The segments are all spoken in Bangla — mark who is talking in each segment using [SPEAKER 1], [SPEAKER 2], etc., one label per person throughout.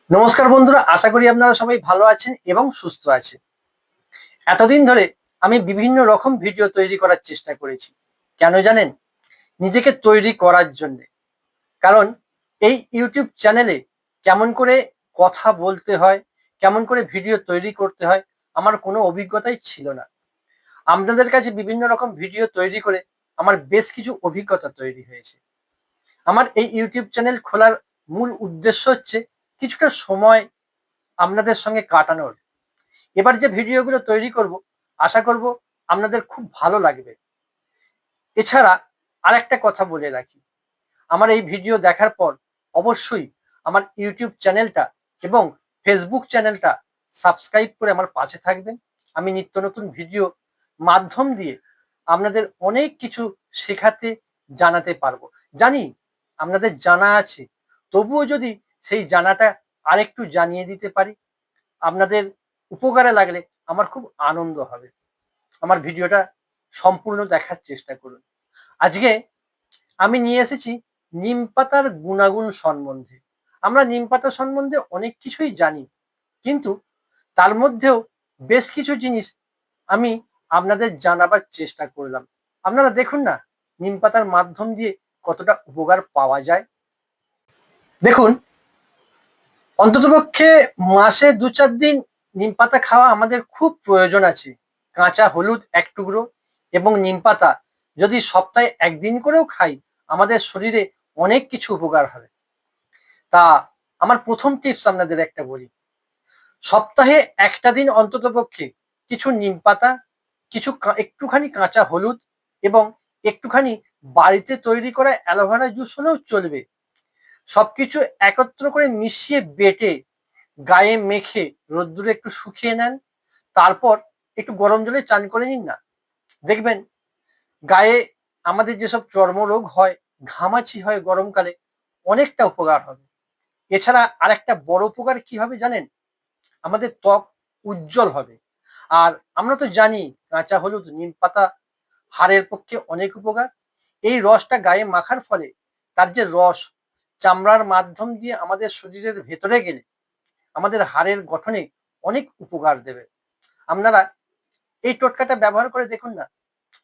[SPEAKER 1] নমস্কার বন্ধুরা, আশা করি আপনারা সবাই ভালো আছেন এবং সুস্থ আছেন। এতদিন ধরে আমি বিভিন্ন রকম ভিডিও তৈরি করার চেষ্টা করেছি। কেন জানেন? নিজেকে তৈরি করার জন্য। কারণ এই ইউটিউব চ্যানেলে কেমন করে কথা বলতে হয়, কেমন করে ভিডিও তৈরি করতে হয়, আমার কোনো অভিজ্ঞতাই ছিল না। আপনাদের কাছে বিভিন্ন রকম ভিডিও তৈরি করে আমার বেশ কিছু অভিজ্ঞতা তৈরি হয়েছে। আমার এই ইউটিউব চ্যানেল খোলার মূল উদ্দেশ্য হচ্ছে কিছুটা সময় আপনাদের সঙ্গে কাটানোর। এবার যে ভিডিওগুলো তৈরি করব, আশা করব আপনাদের খুব ভালো লাগবে। এছাড়া আরেকটা কথা বলে রাখি, আমার এই ভিডিও দেখার পর অবশ্যই আমার ইউটিউব চ্যানেলটা এবং ফেসবুক চ্যানেলটা সাবস্ক্রাইব করে আমার পাশে থাকবেন। আমি নিত্য নতুন ভিডিও মাধ্যম দিয়ে আপনাদের অনেক কিছু শেখাতে, জানাতে পারবো। জানি আপনাদের জানা আছে, তবুও যদি সেই জানাটা আরেকটু জানিয়ে দিতে পারি, আপনাদের উপকারে লাগলে আমার খুব আনন্দ হবে। আমার ভিডিওটা সম্পূর্ণ দেখার চেষ্টা করুন। আজকে আমি নিয়ে এসেছি নিম পাতার গুণাগুণ সম্বন্ধে। আমরা নিম পাতা সম্বন্ধে অনেক কিছুই জানি, কিন্তু তার মধ্যেও বেশ কিছু জিনিস আমি আপনাদের জানাবার চেষ্টা করলাম। আপনারা দেখুন না, নিম পাতার মাধ্যম দিয়ে কতটা উপকার পাওয়া যায়। দেখুন, অন্ততপক্ষে মাসে ২-৪ দিন নিমপাতা খাওয়া আমাদের খুব প্রয়োজন আছে। কাঁচা হলুদ ১ টুকরো এবং নিমপাতা যদি সপ্তাহে ১ দিন করেও খাই, আমাদের শরীরে অনেক কিছু উপকার হবে। তা আমার ১ম টিপস আপনাদের একটা বলি। সপ্তাহে ১ টা দিন অন্ততপক্ষে কিছু নিমপাতা, কিছু একটুখানি কাঁচা হলুদ এবং একটুখানি বাড়িতে তৈরি করা অ্যালোভেরা জুস হলেও চলবে। সবকিছু একত্র করে মিশিয়ে বেটে গায়ে মেখে রোদ্দুরে একটু শুকিয়ে নেন। তারপর একটু গরম জলে চান করে নিন না। দেখবেন গায়ে আমাদের যেসব চর্মরোগ হয়, ঘামাচি হয় গরমকালে, অনেকটা উপকার হবে। এছাড়া আরেকটা বড় উপকার কি হবে জানেন? আমাদের ত্বক উজ্জ্বল হবে। আর আমরা তো জানি কাঁচা হলুদ, নিমপাতা হাড়ের পক্ষে অনেক উপকার। এই রসটা গায়ে মাখার ফলে তার যে রস চামড়ার মাধ্যম দিয়ে আমাদের শরীরের ভেতরে গেলে আমাদের হাড়ের গঠনে অনেক উপকার দেবে। আপনারা এই টোটকাটা ব্যবহার করে দেখুন না,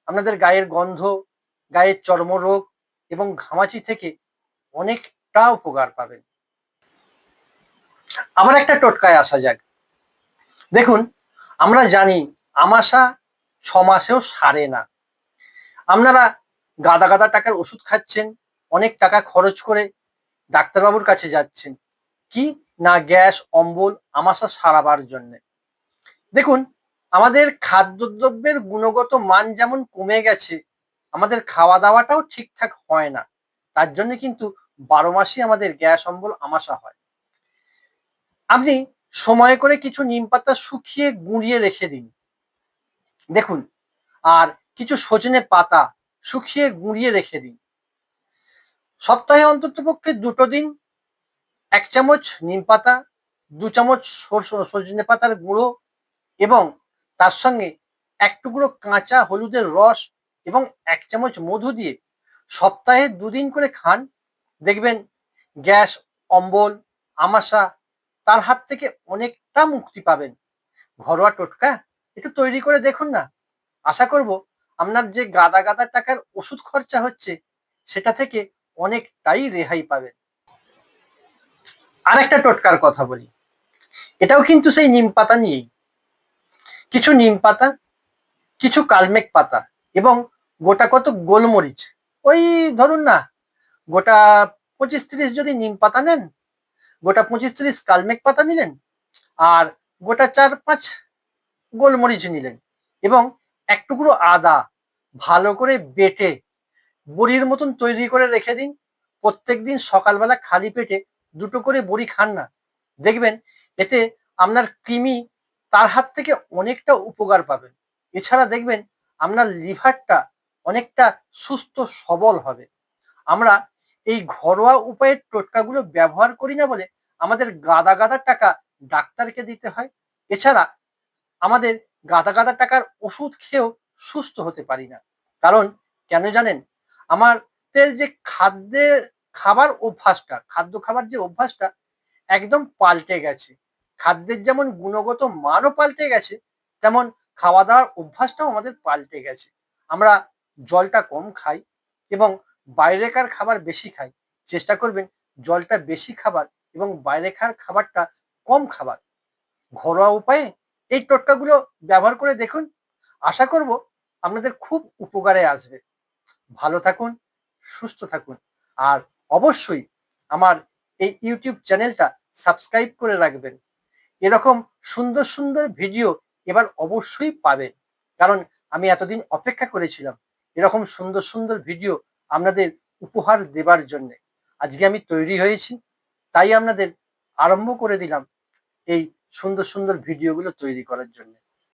[SPEAKER 1] আপনাদের গায়ের গন্ধ, গায়ের চর্মরোগ এবং ঘামাচি থেকে অনেকটা উপকার পাবেন। আবার একটা টোটকায় আসা যাক। দেখুন, আমরা জানি আমাশা ৬ মাসেও সারে না। আপনারা গাদা গাদা টাকার ওষুধ খাচ্ছেন, অনেক টাকা খরচ করে ডাক্তারবাবুর কাছে যাচ্ছেন। কি না, গ্যাস, অম্বল, আমাশা সারাবার জন্যে। দেখুন, আমাদের খাদ্যদ্রব্যের গুণগত মান যেমন কমে গেছে, আমাদের খাওয়া দাওয়াটাও ঠিকঠাক হয় না। তার জন্য কিন্তু ১২ মাসই আমাদের গ্যাস, অম্বল, আমাশা হয়। আপনি সময় করে কিছু নিমপাতা শুকিয়ে গুঁড়িয়ে রেখে দিন। দেখুন, আর কিছু সজনে পাতা শুকিয়ে গুঁড়িয়ে রেখে দিন। সপ্তাহে অন্ততপক্ষে ২ দিন ১ চামচ নিমপাতা, ২ চামচ সজনে পাতার গুঁড়ো এবং তার সঙ্গে ১ টুকরো কাঁচা হলুদের রস এবং ১ চামচ মধু দিয়ে সপ্তাহে ২ দিন করে খান। দেখবেন গ্যাস, অম্বল, আমাশা তার হাত থেকে অনেকটা মুক্তি পাবেন। ঘরোয়া টোটকা একটু তৈরি করে দেখুন না। আশা করব আপনার যে গাদা গাদা টাকার ওষুধ খরচা হচ্ছে, সেটা থেকে অনেকটাই রেহাই পাবেন। আরেকটা টোটকার কথা বলি। এটাও কিন্তু সেই নিম পাতা নিয়েই। কিছু নিম পাতা, কিছু কালমেঘ পাতা এবং গোটা কত গোলমরিচ, ওই ধরুন না গোটা ২৫-৩০ যদি নিম পাতা নেন, গোটা ২৫-৩০ কালমেঘ পাতা নিলেন, আর গোটা ৪-৫ গোলমরিচ নিলেন এবং ১ টুকরো আদা ভালো করে বেটে বড়ির মতন তৈরি করে রেখে দিন। প্রত্যেকদিন সকালবেলা খালি পেটে ২ টো করে বড়ি খান না। দেখবেন এতে আপনার কৃমি তার হাত থেকে অনেকটা উপকার পাবেন। এছাড়া দেখবেন আপনার লিভারটা অনেকটা সুস্থ সবল হবে। আমরা এই ঘরোয়া উপায়ের টোটকাগুলো ব্যবহার করি না বলে আমাদের গাদা গাদা টাকা ডাক্তারকে দিতে হয়। এছাড়া আমাদের গাদা গাদা টাকার ওষুধ খেয়েও সুস্থ হতে পারি না। কারণ কেন জানেন? আমাদের যে খাদ্যের খাবার অভ্যাসটা, খাদ্য খাবার যে অভ্যাসটা একদম পাল্টে গেছে। খাদ্যের যেমন গুণগত মানও পাল্টে গেছে, তেমন খাওয়া দাওয়ার অভ্যাসটাও আমাদের পাল্টে গেছে। আমরা জলটা কম খাই এবং বাইরেকার খাবার বেশি খাই। চেষ্টা করবেন জলটা বেশি খাবার এবং বাইরেকার খাবারটা কম খাবার। ঘরোয়া উপায়ে এই টোটকাগুলো ব্যবহার করে দেখুন। আশা করব আপনাদের খুব উপকারে আসবে। ভালো থাকুন, সুস্থ থাকুন। আর অবশ্যই আমার এই ইউটিউব চ্যানেলটা সাবস্ক্রাইব করে রাখবেন। এরকম সুন্দর সুন্দর ভিডিও এবার অবশ্যই পাবেন। কারণ আমি এতদিন অপেক্ষা করেছিলাম এরকম সুন্দর সুন্দর ভিডিও আপনাদের উপহার দেবার জন্যে। আজকে আমি তৈরি হয়েছি, তাই আপনাদের আরম্ভ করে দিলাম এই সুন্দর সুন্দর ভিডিওগুলো তৈরি করার জন্য।